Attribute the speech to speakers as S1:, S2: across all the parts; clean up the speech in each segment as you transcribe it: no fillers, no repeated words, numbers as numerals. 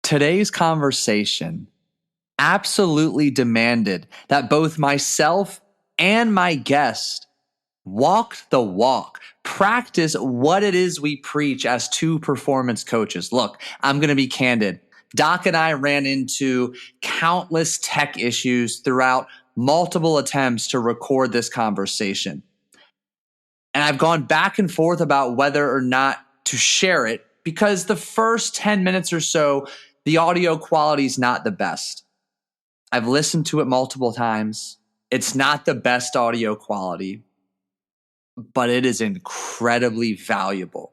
S1: Today's conversation absolutely demanded that both myself and my guest walk the walk, practice what it is we preach as two performance coaches. Look, I'm going to be candid. Doc and I ran into countless tech issues throughout multiple attempts to record this conversation. And I've gone back and forth about whether or not to share it because the first 10 minutes or so, the audio quality is not the best. I've listened to it multiple times. It's not the best audio quality, but it is incredibly valuable.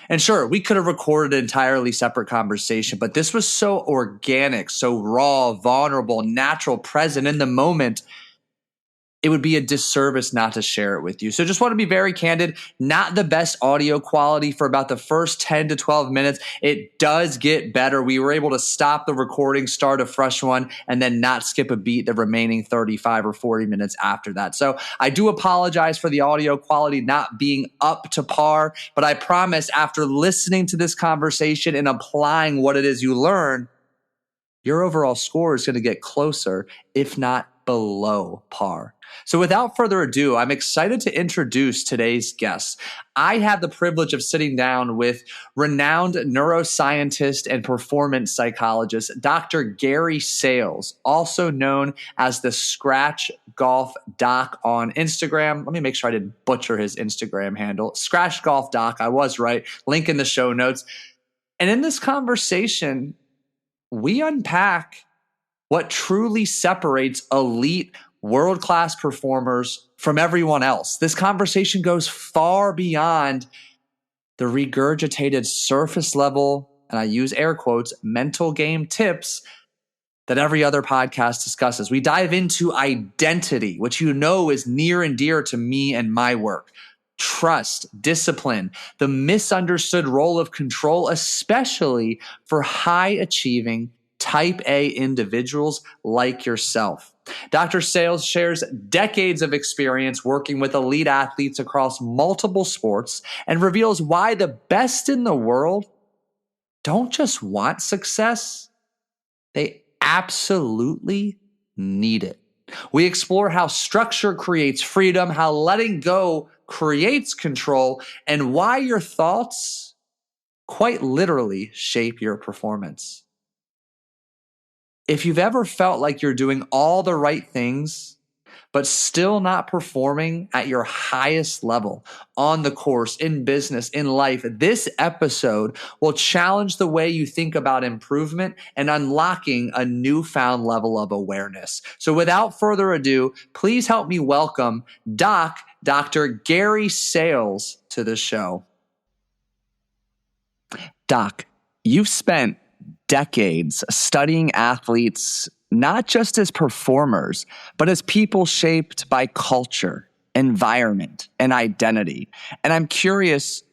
S1: And sure, we could have recorded an entirely separate conversation, but this was so organic, so raw, vulnerable, natural, present in the moment. It would be a disservice not to share it with you. So just want to be very candid, not the best audio quality for about the first 10 to 12 minutes. It does get better. We were able to stop the recording, start a fresh one, and then not skip a beat the remaining 35 or 40 minutes after that. So I do apologize for the audio quality not being up to par, but I promise after listening to this conversation and applying what it is you learn, your overall score is going to get closer, if not below par. So without further ado, I'm excited to introduce today's guest. I have the privilege of sitting down with renowned neuroscientist and performance psychologist, Dr. Gary Sales, also known as the Scratch Golf Doc on Instagram. Let me make sure I didn't butcher his Instagram handle. Scratch Golf Doc, I was right. Link in the show notes. And in this conversation, we unpack what truly separates elite world-class performers from everyone else. This conversation goes far beyond the regurgitated surface level, and I use air quotes, mental game tips that every other podcast discusses. We dive into identity, which you know is near and dear to me and my work. Trust, discipline, the misunderstood role of control, especially for high-achieving Type A individuals like yourself. Dr. Sales shares decades of experience working with elite athletes across multiple sports and reveals why the best in the world don't just want success, they absolutely need it. We explore how structure creates freedom, how letting go creates control, and why your thoughts quite literally shape your performance. If you've ever felt like you're doing all the right things, but still not performing at your highest level on the course, in business, in life, this episode will challenge the way you think about improvement and unlocking a newfound level of awareness. So without further ado, please help me welcome Dr. Gary Sales to the show. Doc, you've spent decades studying athletes, not just as performers, but as people shaped by culture, environment, and identity. And I'm curious,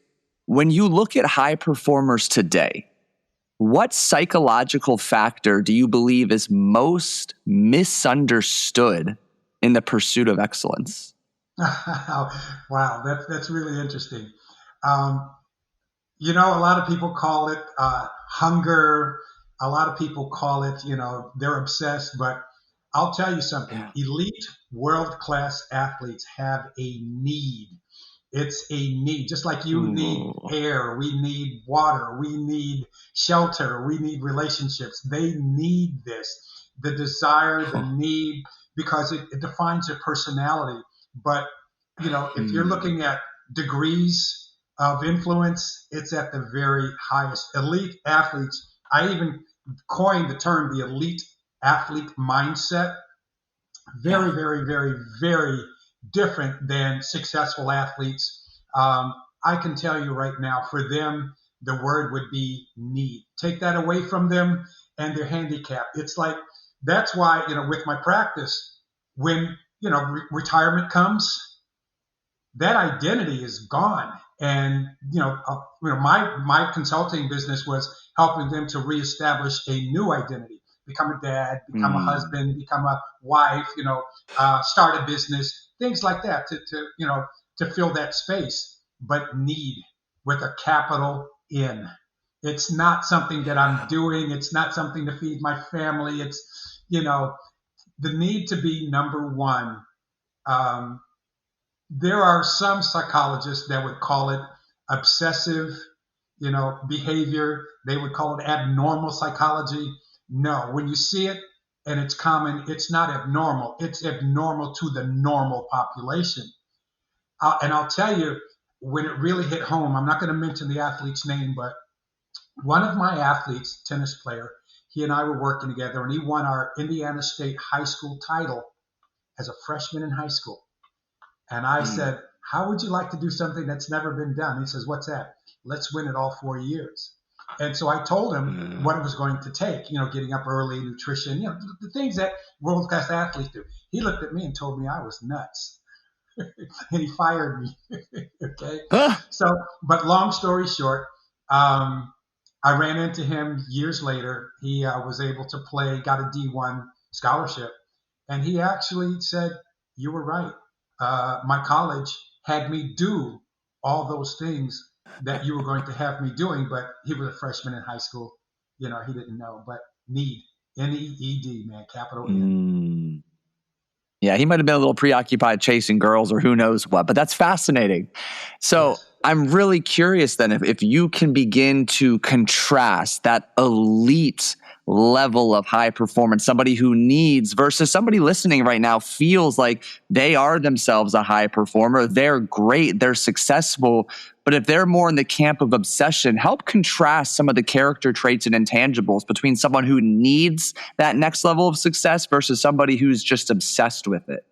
S1: when you look at high performers today, what psychological factor do you believe is most misunderstood in the pursuit of excellence?
S2: Wow, that's really interesting. A lot of people call it hunger. A lot of people call it, they're obsessed. But I'll tell you something. Yeah. Elite world-class athletes have a need. It's a need. Just like you need air, we need water, we need shelter, we need relationships. They need this. The desire, the need, because it defines their personality. But, if you're looking at degrees of influence, it's at the very highest. Elite athletes, I even coined the term the elite athlete mindset. Very, very, very, very different than successful athletes. I can tell you right now, for them, the word would be need. Take that away from them and they're handicapped. It's like, that's why, with my practice, when, retirement comes, that identity is gone. And, my consulting business was helping them to reestablish a new identity, become a dad, become a husband, become a wife, start a business, things like that to fill that space. But need with a capital N. It's not something that I'm doing. It's not something to feed my family. It's, the need to be number one. Um, there are some psychologists that would call it obsessive, behavior. They would call it abnormal psychology. No, when you see it and it's common, it's not abnormal. It's abnormal to the normal population. And I'll tell you, when it really hit home, I'm not going to mention the athlete's name, but one of my athletes, tennis player, he and I were working together, and he won our Indiana State high school title as a freshman in high school. And I
S1: Mm,
S2: said, how would you like to do something that's never been done? He says, what's that? Let's win it all 4 years. And so I told him
S1: mm.
S2: what it was going to take, getting up early, nutrition, the things that world class athletes do. He looked at me and told me I was nuts. And he fired me. Okay.
S1: Ah,
S2: So, but long story short, um, I ran into him years later. He was able to play, got a D1 scholarship. And he actually said, you were right. My college had me do all those things that you were going to have me doing, but he was a freshman in high school. He didn't know, but need, NEED, man, capital N.
S1: mm. Yeah, he might have been a little preoccupied chasing girls or who knows what, but that's fascinating. So
S2: Yes.
S1: I'm really curious then if you can begin to contrast that elite level of high performance, somebody who needs versus somebody listening right now feels like they are themselves a high performer. They're great, they're successful. But if they're more in the camp of obsession, help contrast some of the character traits and intangibles between someone who needs that next level of success versus somebody who's just obsessed with it.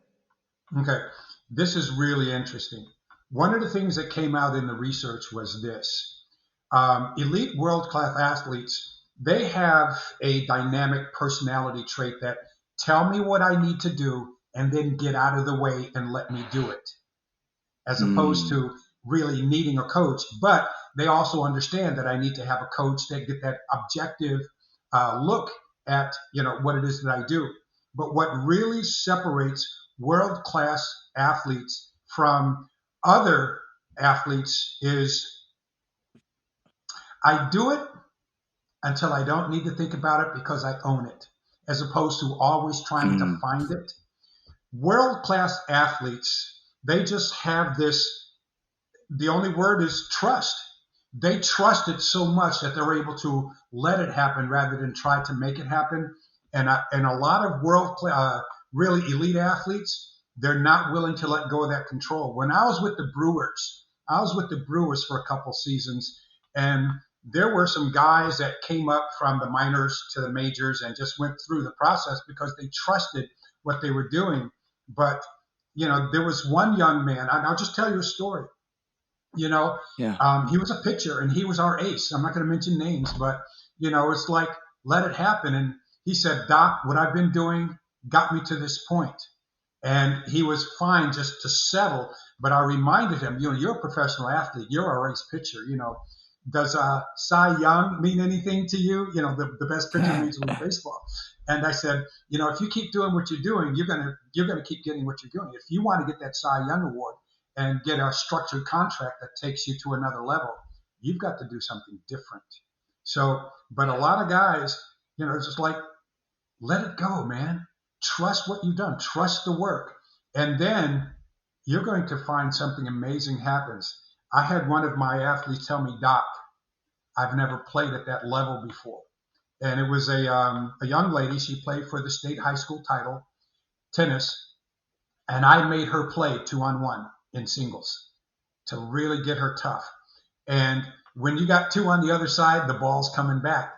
S2: Okay. This is really interesting. One of the things that came out in the research was this. Elite world class athletes, they have a dynamic personality trait that tell me what I need to do and then get out of the way and let me do it, as opposed
S1: Mm,
S2: to really needing a coach. But they also understand that I need to have a coach that get that objective look at what it is that I do. But what really separates world class athletes from other athletes is I do it until I don't need to think about it because I own it, as opposed to always trying to
S1: mm,
S2: find it. World class athletes, they just have this, the only word is trust. They trust it so much that they're able to let it happen rather than try to make it happen. And a lot of really elite athletes, they're not willing to let go of that control. When I was with the Brewers for a couple seasons, and there were some guys that came up from the minors to the majors and just went through the process because they trusted what they were doing. But there was one young man, and I'll just tell you a story. you know,
S1: yeah.
S2: he was a pitcher and he was our ace. I'm not going to mention names, but it's like let it happen. And he said, Doc, what I've been doing got me to this point. And he was fine just to settle. But I reminded him, you're a professional athlete. You're a race pitcher. Does Cy Young mean anything to you? The best pitcher in Major League Baseball. And I said, if you keep doing what you're doing, you're gonna keep getting what you're doing. If you want to get that Cy Young award and get a structured contract that takes you to another level, you've got to do something different. So, but a lot of guys, it's just like let it go, man. Trust what you've done. Trust the work. And then you're going to find something amazing happens. I had one of my athletes tell me, Doc, I've never played at that level before. And it was a young lady. She played for the state high school title, tennis. And I made her play 2-on-1 in singles to really get her tough. And when you got two on the other side, the ball's coming back.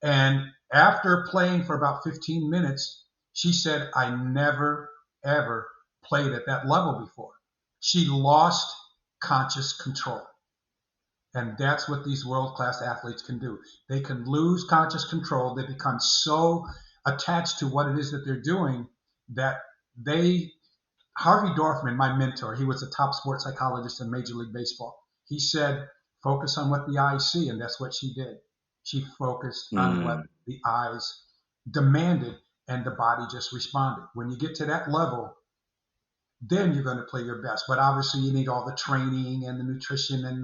S2: And after playing for about 15 minutes, she said, I never, ever played at that level before. She lost conscious control. And that's what these world class athletes can do. They can lose conscious control. They become so attached to what it is that they're doing that they Harvey Dorfman, my mentor, he was a top sports psychologist in Major League Baseball. He said, focus on what the eyes see. And that's what she did. She focused on what
S1: Mm,
S2: the eyes demanded, and the body just responded. When you get to that level, then you're going to play your best. But obviously, you need all the training and the nutrition and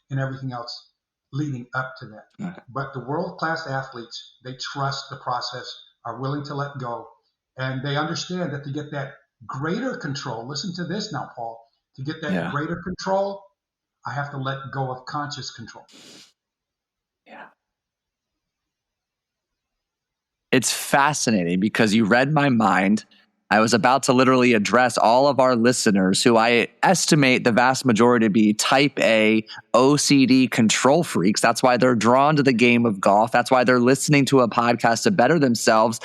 S2: and everything else leading up to that.
S1: Okay.
S2: But the world-class athletes, they trust the process, are willing to let go, and they understand that to get that greater control, listen to this now, Paul, to get that
S1: Yeah.
S2: greater control, I have to let go of conscious control.
S1: Yeah. It's fascinating because you read my mind. I was about to literally address all of our listeners who I estimate the vast majority to be type A OCD control freaks. That's why they're drawn to the game of golf. That's why they're listening to a podcast to better themselves.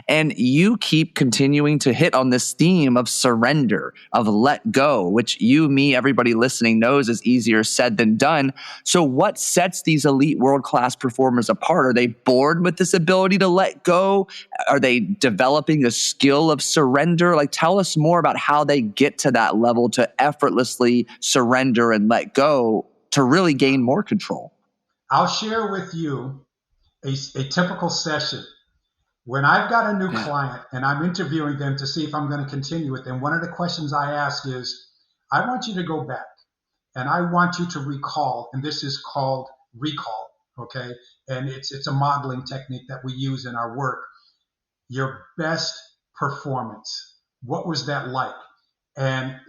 S1: And you keep continuing to hit on this theme of surrender, of let go, which you, me, everybody listening knows is easier said than done. So what sets these elite world-class performers apart? Are they born with this ability to let go? Are they developing a skill of surrender? Like, tell us more about how they get to that level to effortlessly surrender and let go to really gain more control.
S2: I'll share with you a typical session. When I've got a new client and I'm interviewing them to see if I'm going to continue with them, one of the questions I ask is, I want you to go back and I want you to recall, and this is called recall, okay? And it's a modeling technique that we use in our work. Your best performance. What was that like? And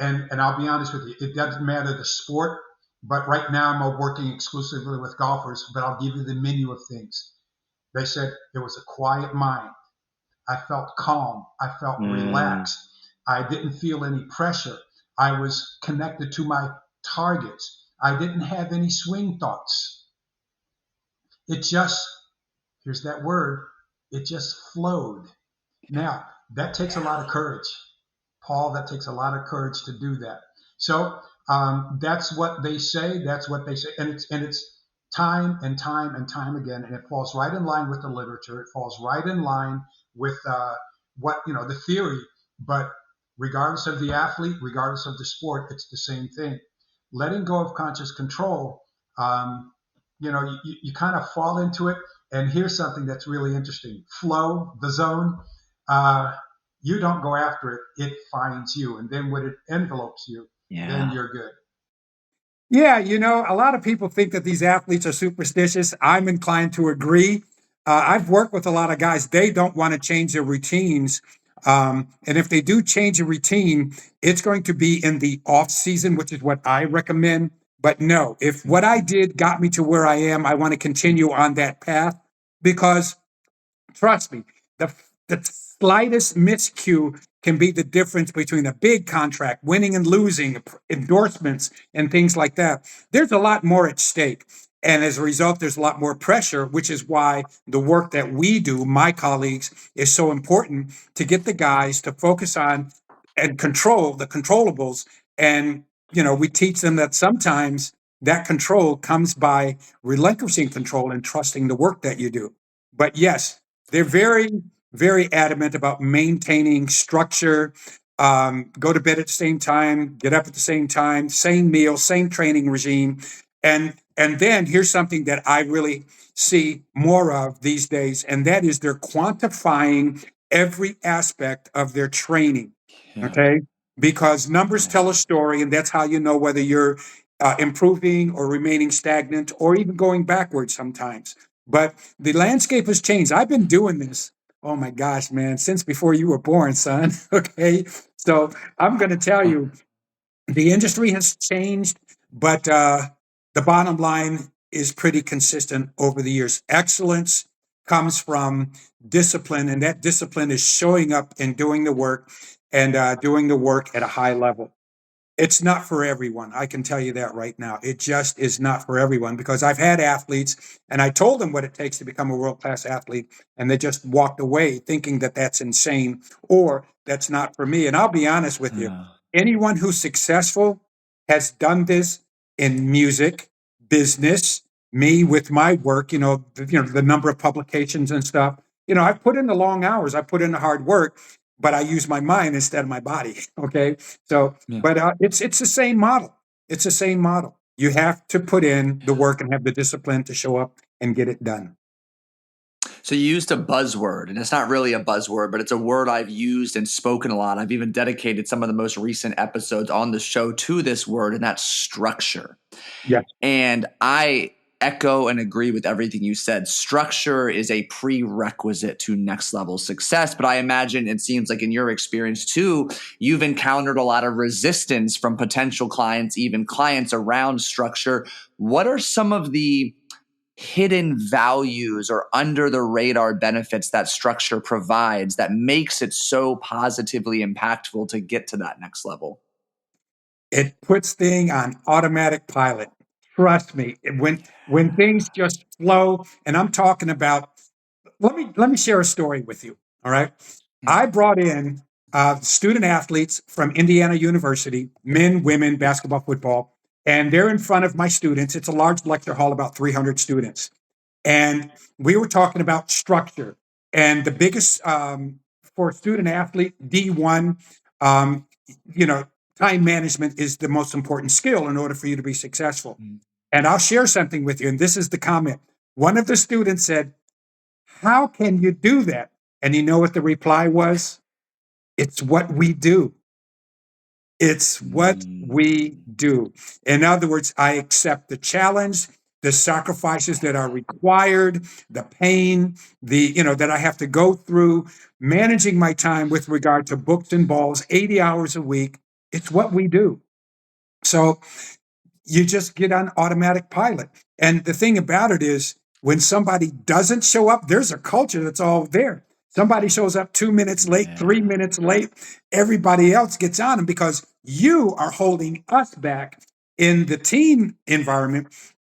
S2: I'll be honest with you, it doesn't matter the sport, but right now I'm working exclusively with golfers, but I'll give you the menu of things. They said there was a quiet mind. I felt calm. I felt relaxed. I didn't feel any pressure. I was connected to my targets. I didn't have any swing thoughts. It just, here's that word, it just flowed. Now, that takes a lot of courage. Paul, that takes a lot of courage to do that. So that's what they say. That's what they say. And it's time and time and time again. And it falls right in line with the literature. It falls right in line with what, the theory. But regardless of the athlete, regardless of the sport, it's the same thing. Letting go of conscious control, you kind of fall into it. And here's something that's really interesting. Flow, the zone, you don't go after it, it finds you. And then when it envelopes you, then you're good.
S3: Yeah, a lot of people think that these athletes are superstitious. I'm inclined to agree. I've worked with a lot of guys, they don't want to change their routines. And if they do change a routine, it's going to be in the off season, which is what I recommend. But no, if what I did got me to where I am, I want to continue on that path because trust me, the slightest miscue can be the difference between a big contract, winning and losing, endorsements, and things like that. There's a lot more at stake. And as a result, there's a lot more pressure, which is why the work that we do, my colleagues, is so important to get the guys to focus on and control the controllables. And, we teach them that sometimes that control comes by relinquishing control and trusting the work that you do. But yes, they're very, very adamant about maintaining structure, go to bed at the same time, get up at the same time, same meal, same training regime. And then here's something that I really see more of these days, and that is they're quantifying every aspect of their training. Okay. Because numbers tell a story, and that's how you know whether you're improving or remaining stagnant or even going backwards sometimes. But the landscape has changed. I've been doing this, oh my gosh, man, since before you were born, son. Okay. So I'm going to tell you, the industry has changed, but the bottom line is pretty consistent over the years. Excellence comes from discipline, and that discipline is showing up and doing the work and doing the work at a high level. It's not for everyone. I can tell you that right now. It just is not for everyone because I've had athletes and I told them what it takes to become a world class athlete, and they just walked away thinking that that's insane or that's not for me. And I'll be honest with you, anyone who's successful has done this in music, business, me with my work, the number of publications and stuff. I put in the long hours, I put in the hard work, but I use my mind instead of my body. Okay. So, but it's the same model. It's the same model. You have to put in the work and have the discipline to show up and get it done.
S1: So you used a buzzword, and it's not really a buzzword, but it's a word I've used and spoken a lot. I've even dedicated some of the most recent episodes on the show to this word, and that's structure.
S3: Yes.
S1: And I echo and agree with everything you said. Structure is a prerequisite to next level success. But I imagine it seems like in your experience too, you've encountered a lot of resistance from potential clients, even clients around structure. What are some of the hidden values or under the radar benefits that structure provides that makes it so positively impactful to get to that next level?
S3: It puts things on automatic pilot. Trust me. When things just flow, and I'm talking about, let me share a story with you. All right. I brought in student athletes from Indiana University, men, women, basketball, football, and they're in front of my students. It's a large lecture hall, about 300 students. And we were talking about structure. And the biggest for student athlete, D1, um, you know, time management is the most important skill in order for you to be successful. And I'll share something with you. And this is the comment. One of the students said, "How can you do that?" And you know what the reply was? "It's what we do. It's what we do." In other words, I accept the challenge, the sacrifices that are required, the pain, that I have to go through, managing my time with regard to books and balls, 80 hours a week. It's what we do. So you just get on automatic pilot. And the thing about it is, when somebody doesn't show up, there's a culture that's all there. Somebody shows up 2 minutes late, 3 minutes late, everybody else gets on them because you are holding us back in the team environment,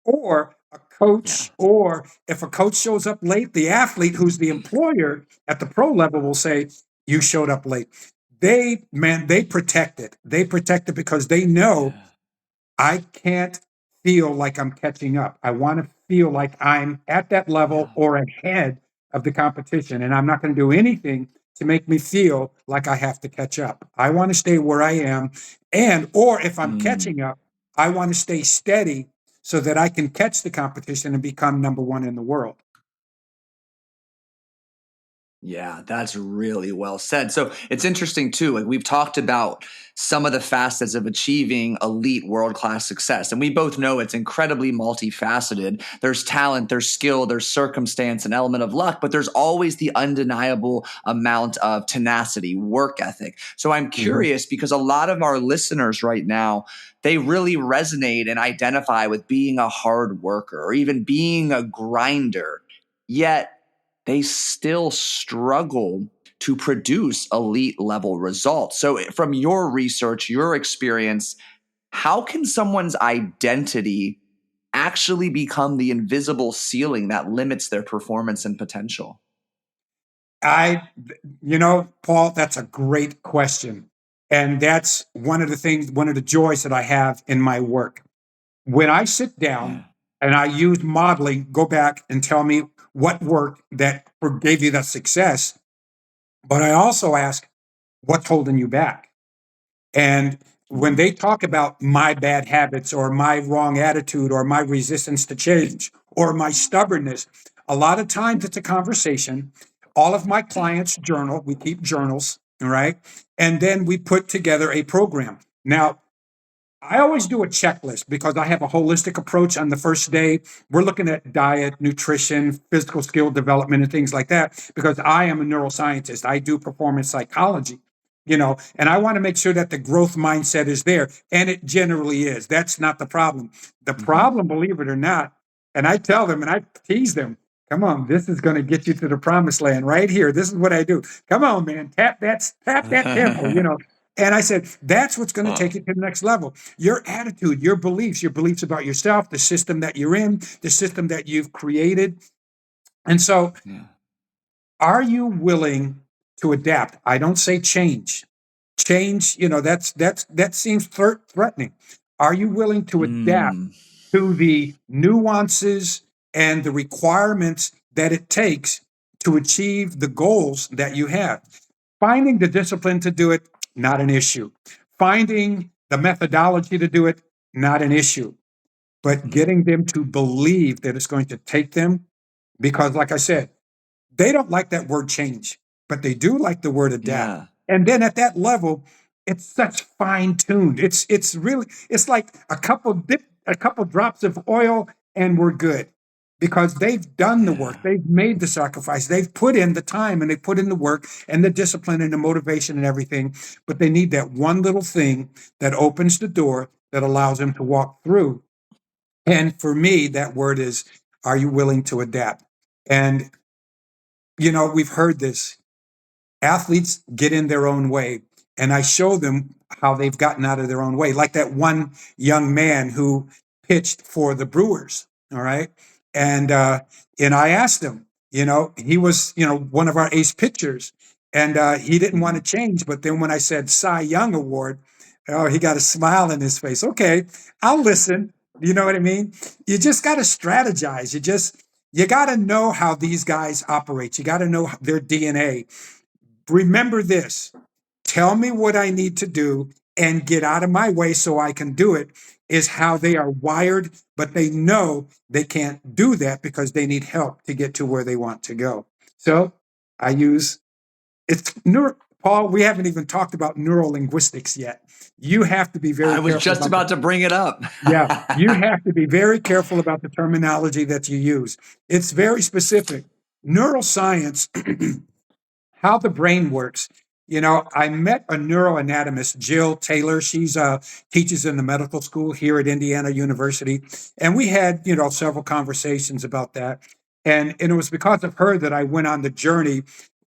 S3: or a coach, or if a coach shows up late, the athlete who's the employer at the pro level will say, "You showed up late." They protect it. They protect it because they know I can't feel like I'm catching up. I want to feel like I'm at that level or ahead of the competition. And I'm not going to do anything to make me feel like I have to catch up. I want to stay where I am. Or if I'm catching up, I want to stay steady so that I can catch the competition and become number one in the world.
S1: Yeah, that's really well said. So it's interesting too. Like we've talked about some of the facets of achieving elite world class success. And we both know it's incredibly multifaceted. There's talent, there's skill, there's circumstance, an element of luck, but there's always the undeniable amount of tenacity, work ethic. So I'm curious because a lot of our listeners right now, they really resonate and identify with being a hard worker or even being a grinder. Yet they still struggle to produce elite level results. So, from your research, your experience, how can someone's identity actually become the invisible ceiling that limits their performance and potential?
S3: Paul, that's a great question. And that's one of the things, one of the joys that I have in my work. When I sit down and I use modeling, go back and tell me what worked that gave you that success. But I also ask, what's holding you back? And when they talk about my bad habits or my wrong attitude or my resistance to change or my stubbornness, a lot of times it's a conversation. All of my clients journal, we keep journals, all right? And then we put together a program. Now, I always do a checklist because I have a holistic approach on the first day. We're looking at diet, nutrition, physical skill development, and things like that because I am a neuroscientist. I do performance psychology, and I want to make sure that the growth mindset is there. And it generally is. That's not the problem. The problem, believe it or not, and I tell them and I tease them, come on, this is going to get you to the promised land right here. This is what I do. Come on, man, tap that temple. And I said, that's what's going to take you to the next level. Your attitude, your beliefs about yourself, the system that you're in, the system that you've created. And so, are you willing to adapt? I don't say change. Change, that seems threatening. Are you willing to adapt to the nuances and the requirements that it takes to achieve the goals that you have? Finding the discipline to do it, not an issue. Finding the methodology to do it, not an issue. But getting them to believe that it's going to take them, because like I said, they don't like that word change, but they do like the word adapt.
S1: Yeah.
S3: And then at that level, it's such fine tuned. It's like a couple drops of oil and we're good because they've done the work. They've made the sacrifice. They've put in the time and they put in the work and the discipline and the motivation and everything. But they need that one little thing that opens the door that allows them to walk through. And for me, that word is, are you willing to adapt? And, we've heard this. Athletes get in their own way, and I show them how they've gotten out of their own way. Like that one young man who pitched for the Brewers. All right. And I asked him, he was, one of our ace pitchers, and he didn't want to change. But then when I said Cy Young Award, oh, he got a smile in his face. Okay, I'll listen. You know what I mean? You just got to strategize. You got to know how these guys operate. You got to know their DNA. Remember this. Tell me what I need to do and get out of my way so I can do it is how they are wired, but they know they can't do that because they need help to get to where they want to go. So I use Paul, we haven't even talked about neurolinguistics yet. You have to be very careful.
S1: I was just about to bring it up.
S3: Yeah, you have to be very careful about the terminology that you use. It's very specific. Neuroscience, how the brain works. I met a neuroanatomist, Jill Taylor. She's teaches in the medical school here at Indiana University. And we had, several conversations about that. And it was because of her that I went on the journey.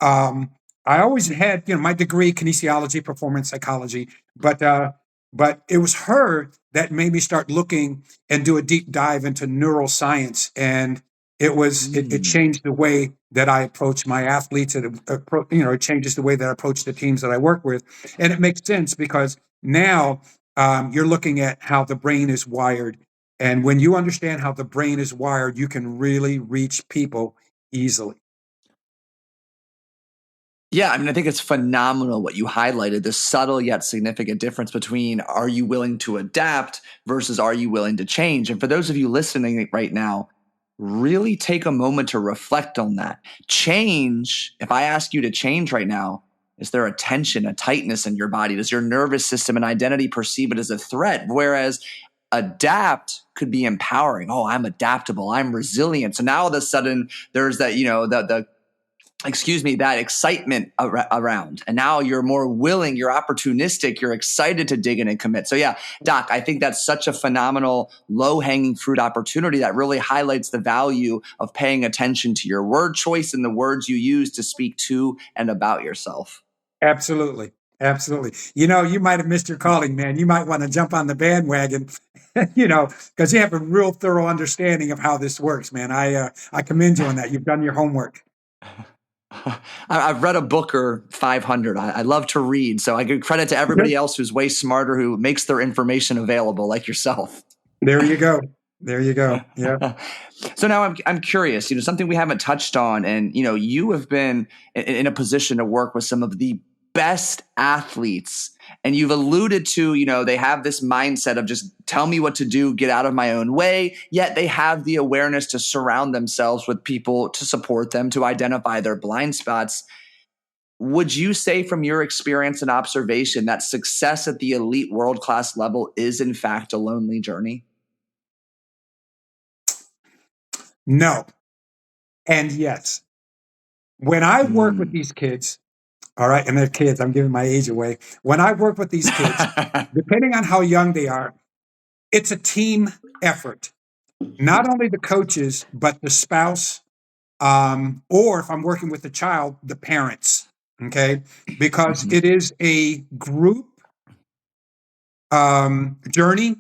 S3: I always had, my degree, kinesiology, performance psychology, but it was her that made me start looking and do a deep dive into neuroscience. And it changed the way that I approach my athletes. It changes the way that I approach the teams that I work with. And it makes sense because now you're looking at how the brain is wired. And when you understand how the brain is wired, you can really reach people easily.
S1: Yeah, I think it's phenomenal what you highlighted, the subtle yet significant difference between are you willing to adapt versus are you willing to change? And for those of you listening right now, really take a moment to reflect on that. Change, if I ask you to change right now, is there a tension, a tightness in your body? Does your nervous system and identity perceive it as a threat? Whereas adapt could be empowering. Oh, I'm adaptable. I'm resilient. So now all of a sudden there's that, that excitement around. And now you're more willing, you're opportunistic, you're excited to dig in and commit. So yeah, Doc, I think that's such a phenomenal low-hanging fruit opportunity that really highlights the value of paying attention to your word choice and the words you use to speak to and about yourself.
S3: Absolutely. Absolutely. You might have missed your calling, man. You might want to jump on the bandwagon, because you have a real thorough understanding of how this works, man. I commend you on that. You've done your homework.
S1: I've read a book or 500. I love to read. So I give credit to everybody else who's way smarter, who makes their information available like yourself.
S3: There you go. There you go. Yeah.
S1: So now I'm curious, something we haven't touched on, and, you have been in a position to work with some of the best athletes, and you've alluded to, they have this mindset of just tell me what to do, get out of my own way, yet they have the awareness to surround themselves with people to support them, to identify their blind spots. Would you say from your experience and observation that success at the elite world-class level is in fact a lonely journey?
S3: No. And yes. When I work with these kids, all right, and they're kids, I'm giving my age away. When I work with these kids, depending on how young they are, it's a team effort. Not only the coaches, but the spouse, or if I'm working with the child, the parents, okay? Because it is a group journey,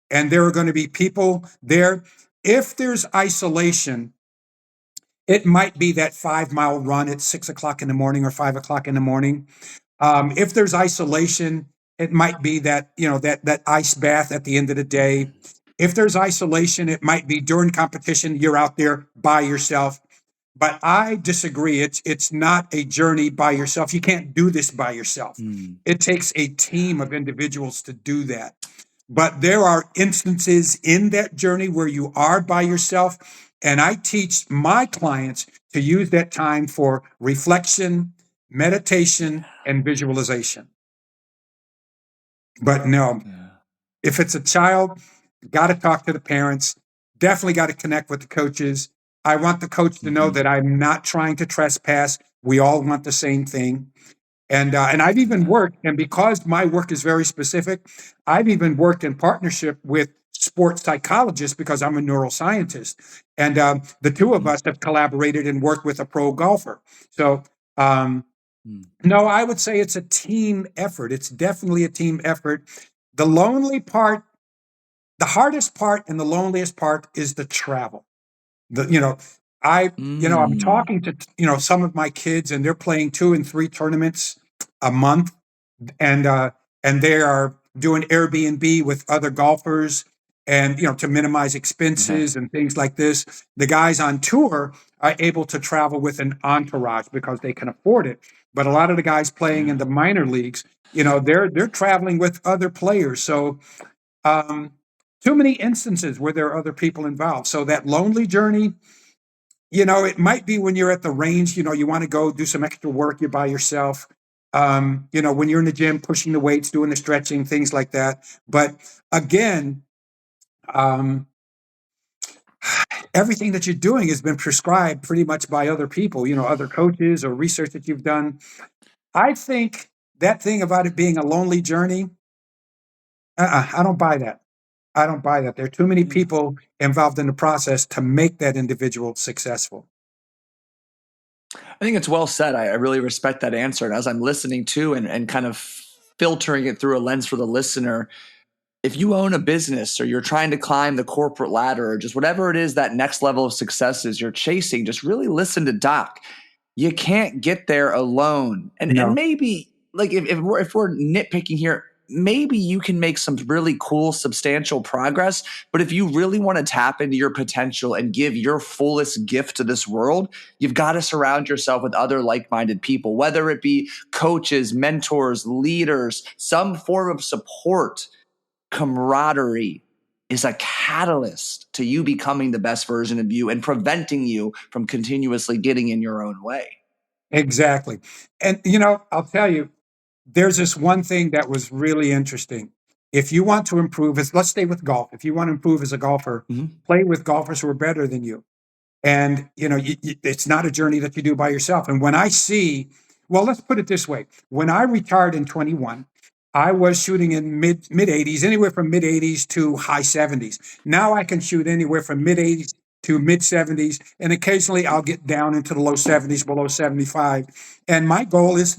S3: and there are going to be people there. If there's isolation, it might be that 5-mile run at 6 o'clock in the morning or 5 o'clock in the morning. If there's isolation, it might be that, that ice bath at the end of the day. If there's isolation, it might be during competition, you're out there by yourself. But I disagree. It's not a journey by yourself. You can't do this by yourself. It takes a team of individuals to do that. But there are instances in that journey where you are by yourself. And I teach my clients to use that time for reflection, meditation, and visualization. But no, if it's a child, got to talk to the parents. Definitely got to connect with the coaches. I want the coach to know that I'm not trying to trespass. We all want the same thing. And I've even
S1: Yeah.
S3: worked, and because my work is very specific, I've even worked in partnership with sports psychologists because I'm a neuroscientist. And the two of us have collaborated and worked with a pro golfer. So, um, no, I would say it's a team effort. It's definitely a team effort. The lonely part, the hardest part and the loneliest part is the travel. The, you know, I'm talking to, some of my kids and they're playing 2 and 3 tournaments a month, and they are doing Airbnb with other golfers, and to minimize
S1: Okay.
S3: expenses and things like this. The guys on tour are able to travel with an entourage because they can afford it. But a lot of the guys playing in
S1: Yeah.
S3: the minor leagues, they're traveling with other players. So um, too many instances where there are other people involved. So that lonely journey, it might be when you're at the range, you want to go do some extra work, you're by yourself. When you're in the gym, pushing the weights, doing the stretching, things like that. But again, um, everything that you're doing has been prescribed pretty much by other people, other coaches or research that you've done. I think that thing about it being a lonely journey, I don't buy that. I don't buy that. There are too many
S1: Yeah.
S3: people involved in the process to make that individual successful.
S1: I think it's well said. I really respect that answer. And as I'm listening to and kind of filtering it through a lens for the listener, if you own a business or you're trying to climb the corporate ladder or just whatever it is that next level of success is you're chasing, just really listen to Doc. You can't get there alone. And
S3: No,
S1: maybe like if we're nitpicking here, maybe you can make some really cool substantial progress, but if you really want to tap into your potential and give your fullest gift to this world, you've got to surround yourself with other like-minded people, whether it be coaches, mentors, leaders, some form of support. Camaraderie is a catalyst to you becoming the best version of you and preventing you from continuously getting in your own way.
S3: exactly. And, I'll tell you, there's this one thing that was really interesting. If you want to improve, let's stay with golf. If you want to improve as a golfer, play with golfers who are better than you. And it's not a journey that you do by yourself. And when I see, well, let's put it this way: when I retired in 21, I was shooting in mid 80s, anywhere from mid 80s to high 70s. Now I can shoot anywhere from mid 80s to mid 70s, and occasionally I'll get down into the low 70s, below 75. And my goal is,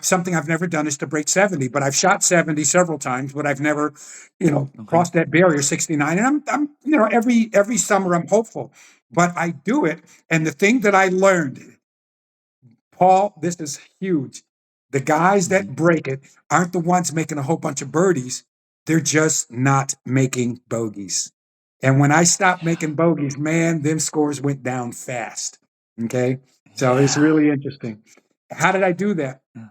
S3: something I've never done is to break 70, but I've shot 70 several times, but I've never,
S1: Okay.
S3: crossed that barrier 69. And I'm, every summer I'm hopeful, but I do it. And the thing that I learned, Paul, this is huge. The guys that break it aren't the ones making a whole bunch of birdies. They're just not making bogeys. And when I stopped making bogeys, man, them scores went down fast. Okay. So it's
S1: Yeah.
S3: really interesting. How did I do that?
S1: Yeah.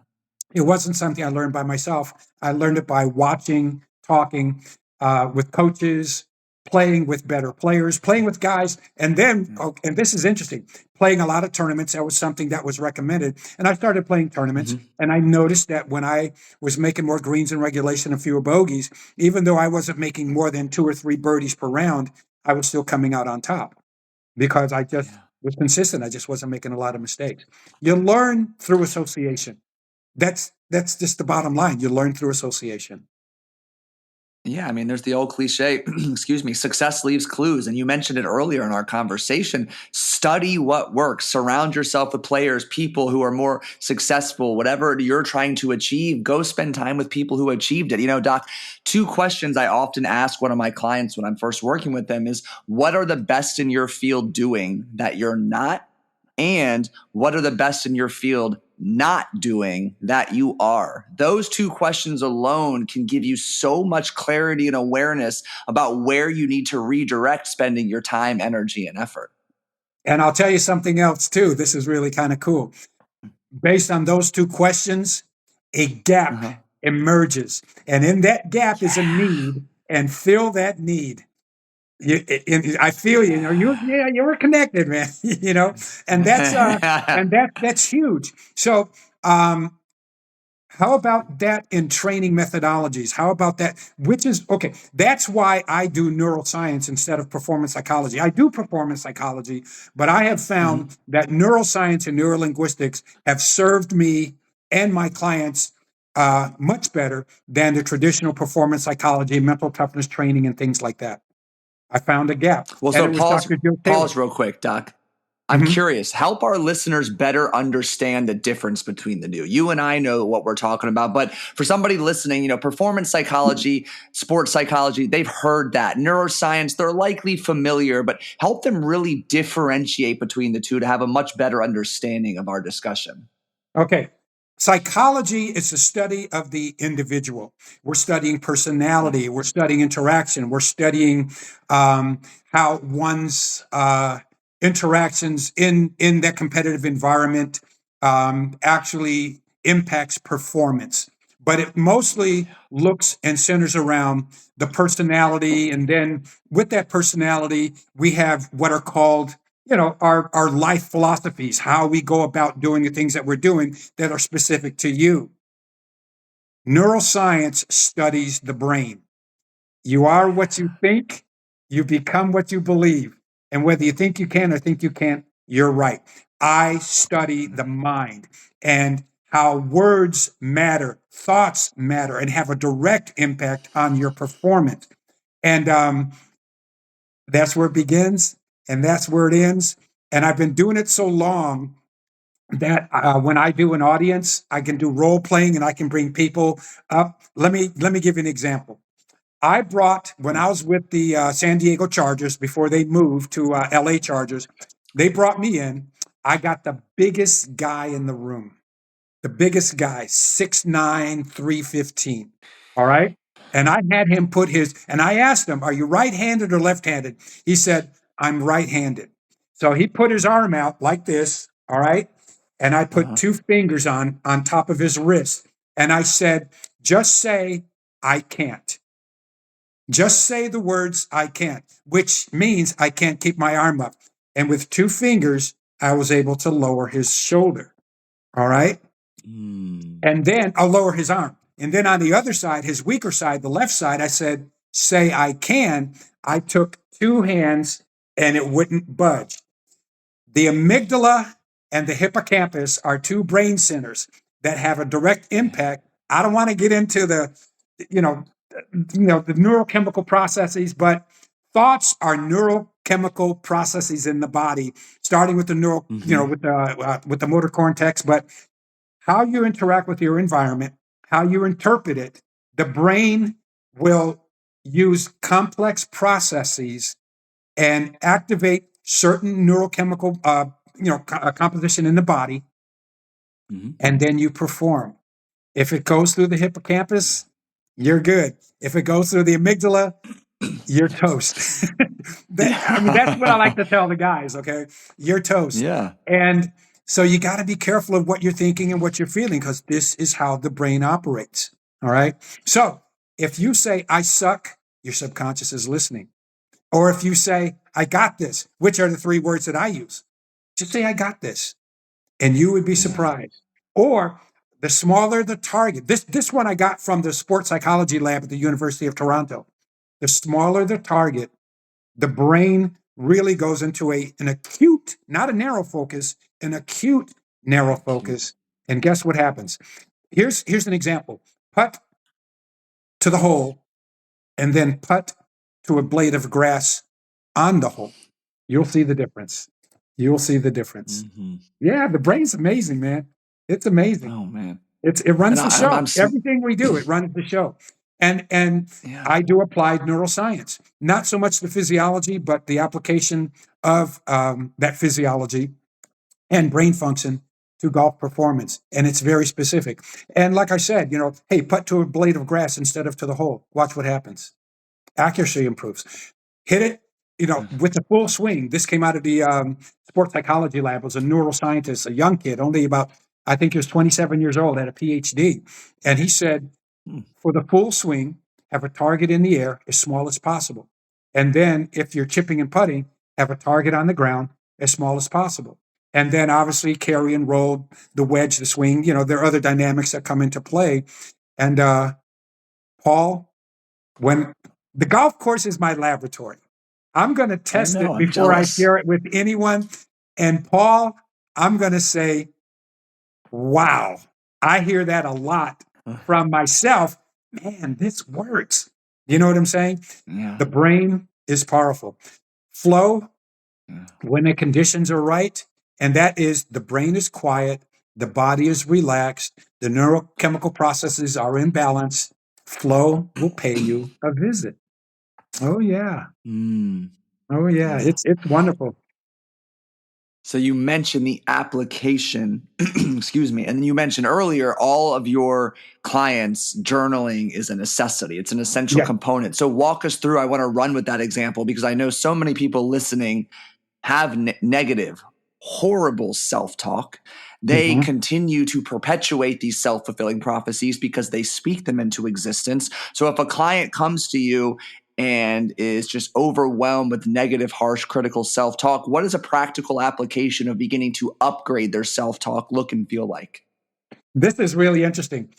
S3: It wasn't something I learned by myself. I learned it by watching, talking with coaches, playing with better players, playing with guys, and then,
S1: Yeah.
S3: and this is interesting, playing a lot of tournaments. That was something that was recommended. And I started playing tournaments, and I noticed that when I was making more greens in regulation and fewer bogeys, even though I wasn't making more than 2 or 3 birdies per round, I was still coming out on top because I just
S1: Yeah.
S3: was consistent. I just wasn't making a lot of mistakes. You learn through association. That's just the bottom line. You learn through association.
S1: Yeah, I mean, there's the old cliche, excuse me, success leaves clues. And you mentioned it earlier in our conversation. Study what works. Surround yourself with players, people who are more successful, whatever you're trying to achieve. Go spend time with people who achieved it. Doc, 2 questions I often ask one of my clients when I'm first working with them is what are the best in your field doing that you're not? And what are the best in your field not doing that you are? Those 2 questions alone can give you so much clarity and awareness about where you need to redirect spending your time, energy, and effort.
S3: And I'll tell you something else too. This is really kind of cool. Based on those 2 questions, a gap
S1: Uh-huh.
S3: emerges. And in that gap is a
S1: Yeah.
S3: need, and fill that need. I feel you.
S1: Yeah.
S3: You were connected, man. And that's huge. So, um, How about that in training methodologies? How about that? Which is okay. That's why I do neuroscience instead of performance psychology. I do performance psychology, but I have found that neuroscience and neurolinguistics have served me and my clients much better than the traditional performance psychology, mental toughness training, and things like that. I found a gap.
S1: Well,
S3: And
S1: so
S3: it was Dr. Joe Taylor.
S1: pause real quick, Doc. I'm curious, help our listeners better understand the difference between the two. You and I know what we're talking about, but for somebody listening, performance psychology, sports psychology, they've heard that. Neuroscience, they're likely familiar, but help them really differentiate between the two to have a much better understanding of our discussion.
S3: Okay. Psychology is the study of the individual. We're studying personality. We're studying interaction. We're studying how one's interactions in that competitive environment actually impacts performance. But it mostly looks and centers around the personality. And then with that personality, we have what are called our life philosophies, how we go about doing the things that we're doing that are specific to you. Neuroscience studies the brain. You are what you think, you become what you believe. And whether you think you can or think you can't, you're right. I study the mind and how words matter, thoughts matter, and have a direct impact on your performance. And that's where it begins. And that's where it ends. And I've been doing it so long that when I do an audience, I can do role playing and I can bring people up. Let me give you an example. I brought, when I was with the San Diego Chargers before they moved to LA Chargers, they brought me in. I got the biggest guy in the room, the biggest guy, 6'9", 315. All right. And I had him and I asked him, are you right-handed or left-handed? He said, I'm right-handed. So he put his arm out like this. All right. And I put two fingers on top of his wrist. And I said, just say, I can't. Just say the words, I can't, which means I can't keep my arm up. And with two fingers, I was able to lower his shoulder. All right. And then I'll lower his arm. And then on the other side, his weaker side, the left side, I said, say I can. I took two hands and it wouldn't budge. The amygdala and the hippocampus are two brain centers that have a direct impact. I don't want to get into the neurochemical processes, but thoughts are neurochemical processes in the body, starting with the with the motor cortex, but how you interact with your environment, how you interpret it, the brain will use complex processes and activate certain neurochemical composition in the body, and then you perform. If it goes through the hippocampus, you're good. If it goes through the amygdala, you're toast. That's what I like to tell the guys, okay? You're toast.
S1: Yeah.
S3: And so you got to be careful of what you're thinking and what you're feeling, because this is how the brain operates, all right? So if you say, I suck, your subconscious is listening. Or if you say, I got this, which are the three words that I use, just say, I got this. And you would be surprised. Or the smaller the target, this one I got from the sports psychology lab at the University of Toronto. The smaller the target, the brain really goes into an acute, not a narrow focus, an acute narrow focus. And guess what happens? Here's an example. Putt to the hole and then putt to a blade of grass on the hole. You'll see the difference. You'll see the difference. Yeah, the brain's amazing, man. It's amazing.
S1: Oh, man.
S3: It runs the show. Everything we do, it runs the show. And I do applied neuroscience, not so much the physiology, but the application of that physiology and brain function to golf performance. And it's very specific. And like I said, hey, putt to a blade of grass instead of to the hole. Watch what happens. Accuracy improves. Hit it, with the full swing. This came out of the sports psychology lab. It was a neuroscientist, a young kid, only about, I think he was 27 years old, had a PhD. And he said, for the full swing, have a target in the air as small as possible. And then if you're chipping and putting, have a target on the ground as small as possible. And then obviously carry and roll, the wedge, the swing. There are other dynamics that come into play. And Paul, when the golf course is my laboratory, I'm going to test it
S1: I'm
S3: before I
S1: jealous.
S3: share it with anyone. And Paul, I'm going to say, wow, I hear that a lot from myself. Man, this works. You know what I'm saying?
S1: Yeah.
S3: The brain is powerful. Flow, when the conditions are right, and that is the brain is quiet, the body is relaxed, the neurochemical processes are in balance, flow will pay you a visit. Oh, yeah. Oh, yeah.
S1: Yeah.
S3: It's wonderful.
S1: So you mentioned the application, excuse me, and then you mentioned earlier all of your clients journaling is a necessity. It's an essential component. So walk us through. I want to run with that example because I know so many people listening have negative, horrible self-talk. They continue to perpetuate these self-fulfilling prophecies because they speak them into existence. So if a client comes to you and is just overwhelmed with negative, harsh, critical self-talk, what is a practical application of beginning to upgrade their self-talk look and feel like?
S3: This is really interesting.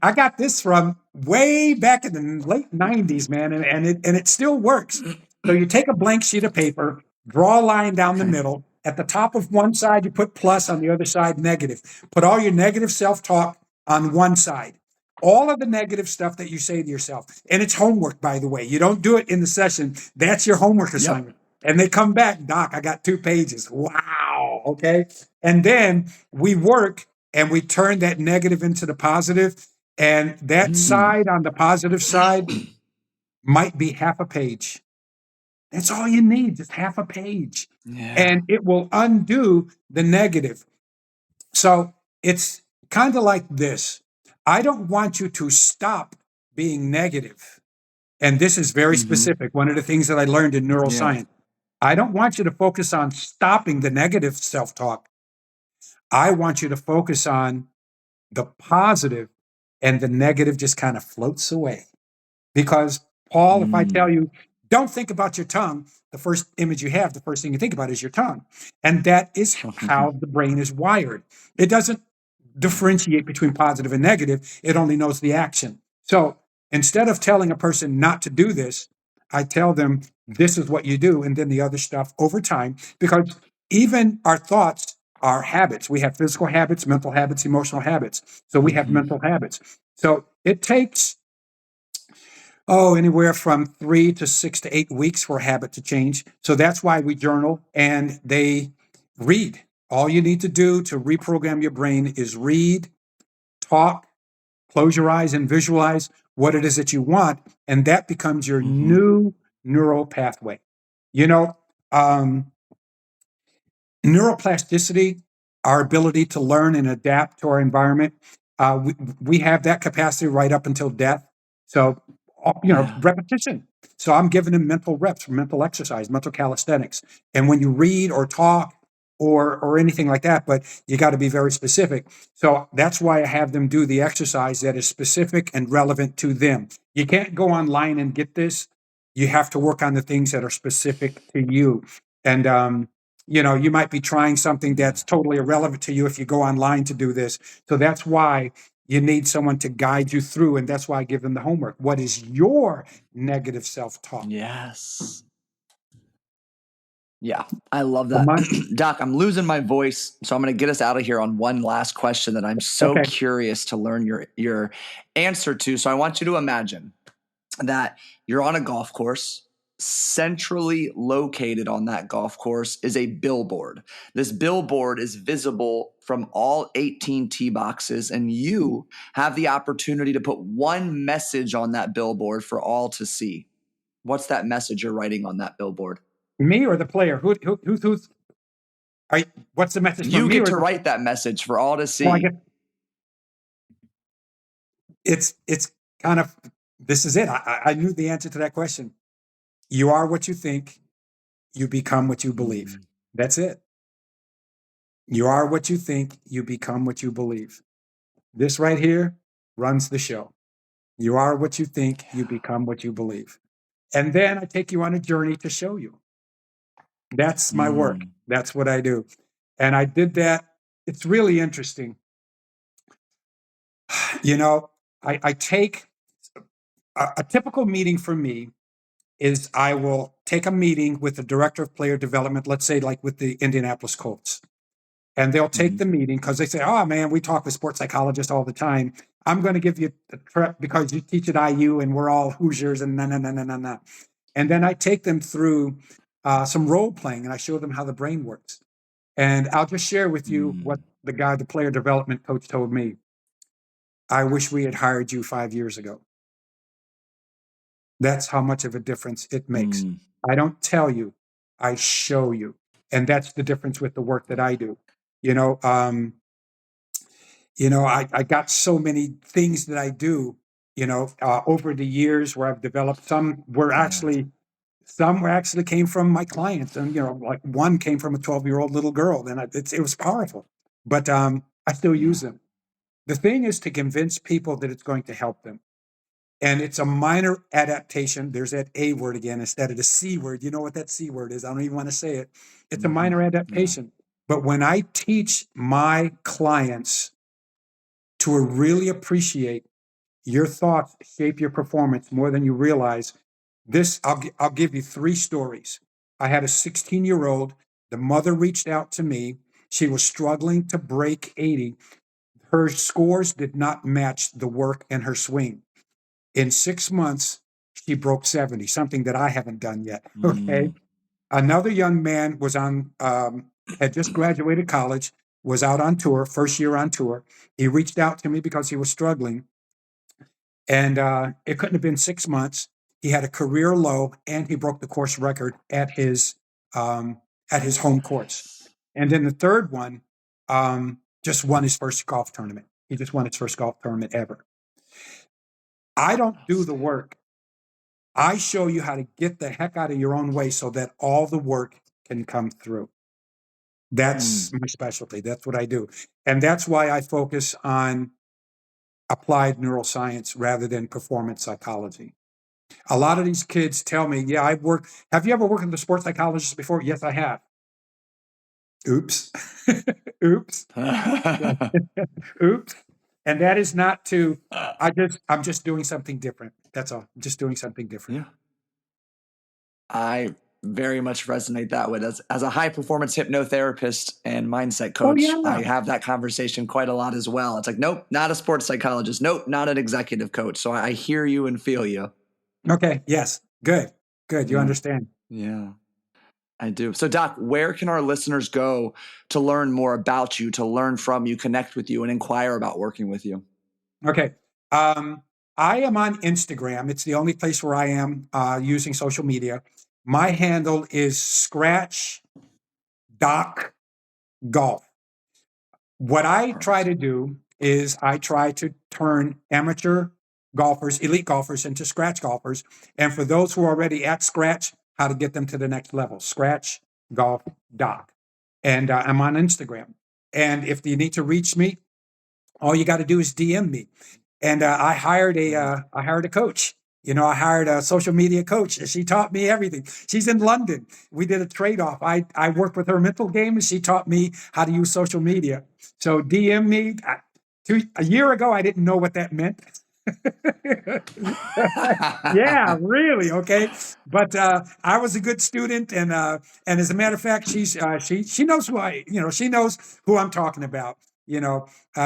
S3: I got this from way back in the late 90s, man, and it still works. So you take a blank sheet of paper, draw a line down the middle. At the top of one side, you put plus, on the other side, negative. Put all your negative self-talk on one side. All of the negative stuff that you say to yourself. And it's homework, by the way. You don't do it in the session. That's your homework assignment. And they come back, Doc, I got 2 pages. Wow. Okay. And then we work and we turn that negative into the positive. And that side on the positive side might be half a page. That's all you need, just half a page.
S1: Yeah.
S3: And it will undo the negative. So it's kind of like this. I don't want you to stop being negative. And this is very specific. One of the things that I learned in neuroscience. I don't want you to focus on stopping the negative self-talk. I want you to focus on the positive, and the negative just kind of floats away. Because, Paul, if I tell you, don't think about your tongue, the first image you have, the first thing you think about is your tongue. And that is how the brain is wired. It doesn't differentiate between positive and negative, it only knows the action. So instead of telling a person not to do this, I tell them, this is what you do, and then the other stuff over time, because even our thoughts are habits. We have physical habits, mental habits, emotional habits. So we have mental habits. So it takes anywhere from 3 to 6 to 8 weeks for a habit to change. So that's why we journal and they read. All you need to do to reprogram your brain is read, talk, close your eyes and visualize what it is that you want. And that becomes your new neural pathway. Neuroplasticity, our ability to learn and adapt to our environment, we have that capacity right up until death. So, repetition. So I'm giving them mental reps, mental exercise, mental calisthenics. And when you read or talk or anything like that, but you got to be very specific. So that's why I have them do the exercise that is specific and relevant to them. You can't go online and get this. You have to work on the things that are specific to you. And you might be trying something that's totally irrelevant to you if you go online to do this. So that's why you need someone to guide you through. And that's why I give them the homework. What is your negative self-talk?
S1: Yes. Yeah, I love that. Doc, I'm losing my voice. So I'm going to get us out of here on one last question that I'm so curious to learn your answer to. So I want you to imagine that you're on a golf course. Centrally located on that golf course is a billboard. This billboard is visible from all 18 tee boxes, and you have the opportunity to put one message on that billboard for all to see. What's that message you're writing on that billboard?
S3: Me or the player? Who's what's the message?
S1: You get to write that message for all to see.
S3: Well, it's kind of, this is it. I knew the answer to that question. You are what you think, you become what you believe. That's it. You are what you think, you become what you believe. This right here runs the show. You are what you think, you become what you believe. And then I take you on a journey to show you. That's my work. That's what I do. And I did that. It's really interesting. I take a typical meeting for me is I will take a meeting with the director of player development, let's say like with the Indianapolis Colts. And they'll take the meeting because they say, oh man, we talk with sports psychologists all the time. I'm going to give you a trip because you teach at IU and we're all Hoosiers and na. And then I take them through some role playing and I show them how the brain works. And I'll just share with you what the player development coach told me. I wish we had hired you 5 years ago. That's how much of a difference it makes. I don't tell you, I show you. And that's the difference with the work that I do. I got so many things that I do, over the years where I've developed. Some actually came from my clients, and like one came from a 12-year-old little girl. And it was powerful, but I still use them. The thing is to convince people that it's going to help them. And it's a minor adaptation. There's that A word again instead of the C word. You know what that C word is? I don't even want to say it. It's a minor adaptation. But when I teach my clients to really appreciate your thoughts shape your performance more than you realize, I'll give you 3 stories. I had a 16-year-old. The mother reached out to me. She was struggling to break 80. Her scores did not match the work and her swing. In 6 months, she broke 70, something that I haven't done yet. Okay. Another young man was had just graduated college, was out on tour, first year on tour. He reached out to me because he was struggling. And it couldn't have been 6 months. He had a career low and he broke the course record at his home course. And then the third one just won his first golf tournament. He just won his first golf tournament ever. I don't do the work. I show you how to get the heck out of your own way so that all the work can come through. That's my specialty. That's what I do. And that's why I focus on applied neuroscience rather than performance psychology. A lot of these kids tell me, yeah, have you ever worked with a sports psychologist before? Yes, I have. Oops. Oops. Oops. And that is not to, I'm just doing something different. That's all. I'm just doing something different.
S1: Yeah. I very much resonate that with as a high performance hypnotherapist and mindset coach. I have that conversation quite a lot as well. It's like, nope, not a sports psychologist. Nope, not an executive coach. So I hear you and feel you.
S3: Okay. Yes. Good. You understand.
S1: Yeah. I do. So Doc, where can our listeners go to learn more about you, to learn from you, connect with you, and inquire about working with you?
S3: Okay. I am on Instagram. It's the only place where I am using social media. My handle is Scratch Doc Golf. What I try to do is I try to turn amateur golfers, elite golfers, into scratch golfers. And for those who are already at scratch, how to get them to the next level. Scratch Golf Doc. And I'm on Instagram. And if you need to reach me, all you got to do is DM me. And I hired a coach. I hired a social media coach. She taught me everything. She's in London. We did a trade-off. I worked with her mental game, and she taught me how to use social media. So DM me. A year ago, I didn't know what that meant. Yeah, really. Okay. But I was a good student. And as a matter of fact, she knows she knows who I'm talking about.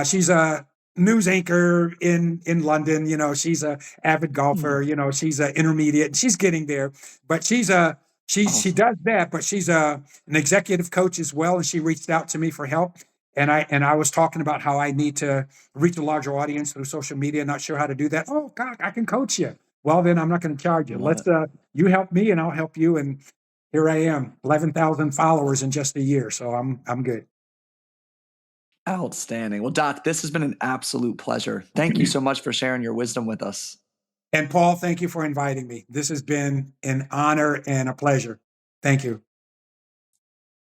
S3: She's a news anchor in London. She's a avid golfer. She's an intermediate. She's getting there, but she does that. But she's an executive coach as well, and she reached out to me for help. And I was talking about how I need to reach a larger audience through social media. Not sure how to do that. Oh God, I can coach you. Well, then I'm not going to charge you. You help me, and I'll help you. And here I am, 11,000 followers in just a year. So I'm good.
S1: Outstanding. Well, Doc, this has been an absolute pleasure. Thank you so much for sharing your wisdom with us.
S3: And Paul, thank you for inviting me. This has been an honor and a pleasure. Thank you.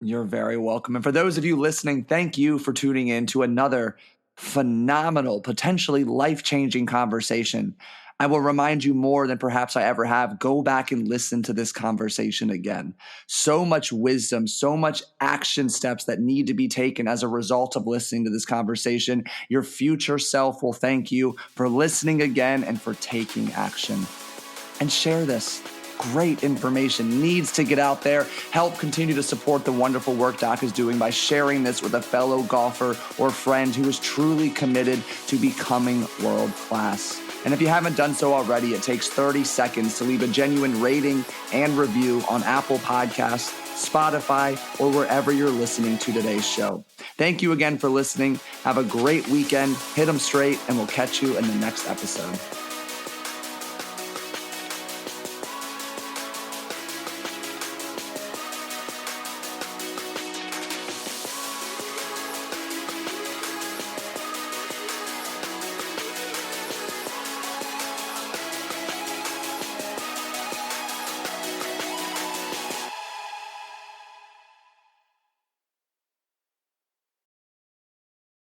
S1: You're very welcome. And for those of you listening, thank you for tuning in to another phenomenal, potentially life-changing conversation. I will remind you more than perhaps I ever have. Go back and listen to this conversation again. So much wisdom, so much action steps that need to be taken as a result of listening to this conversation. Your future self will thank you for listening again and for taking action. And share this. Great information needs to get out there. Help continue to support the wonderful work Doc is doing by sharing this with a fellow golfer or friend who is truly committed to becoming world class. And if you haven't done so already, it takes 30 seconds to leave a genuine rating and review on Apple Podcasts, Spotify, or wherever you're listening to today's show. Thank you again for listening. Have a great weekend. Hit 'em straight, and we'll catch you in the next episode.